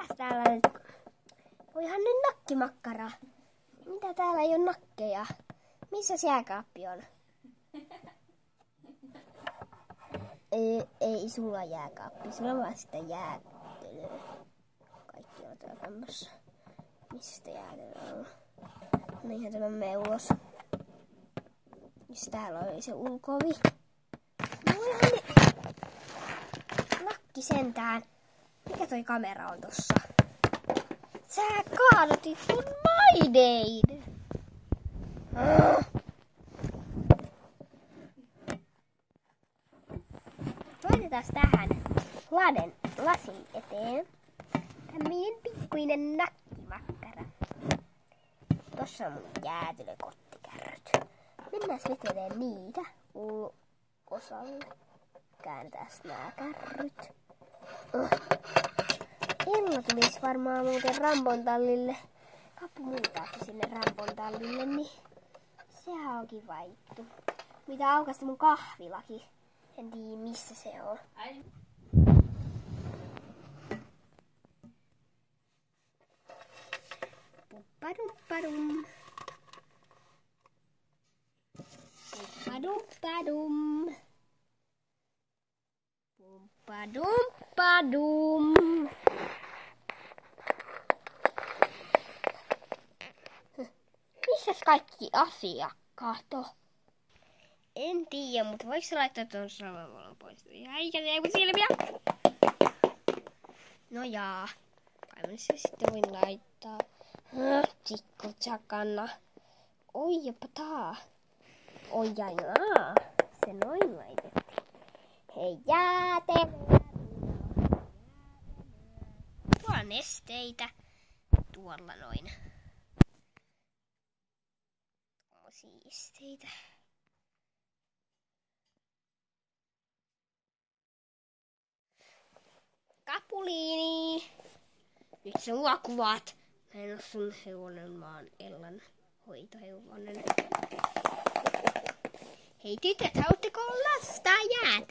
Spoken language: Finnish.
Mitäs täällä nyt? Voihan nyt nakkimakkara. Mitä täällä ei ole nakkeja? Missä jääkaappi on? Ei sulla jääkaappi, sulla on vaan sitä jäätelöä. Kaikki on täällä kämpässä. Mistä jäätelöä on? Niinhän tämä menee ulos. Missä täällä oli se ulko-ovi? Voihan nakki sentään. Mikä toi kamera on tossa? Sä kaadotit mun maidein! Laitetaan tähän lasin eteen tämmöinen pikkuinen nakkimakkara. Tossa on mun jäätelökottikärryt. Mennään vetelemään niitä osalle. Käännetään nää kärryt. Ello tulisi varmaan muuten Rambon tallille. Kappu muutaakin sinne Rambon tallille, niin sehän on kiva juttu. Mitä aukasta mun kahvilakin. En tiedä missä se on. Puppadumpadum. Puppadumpadum. Puppadumpadum. Missäs kaikki asiakkaat on? En tiedä, mutta voiko se laittaa tuon salavalon pois? Eikä se joku silmiä. No jaa. Kai se sitten voin laittaa. Tikku tsakanna. Oi jopa taa. Oi jaa. Se noin laitettiin. Hei jäätelöä. Tuolla on nesteitä. Tuolla noin. Siisteitä. Kapuliini. Nyt sinua kuvaat. Mä en oo sun hevonen, mä oon Ellan hoitohevonen. Hei tytöt, haluatteko lastaa jäätä?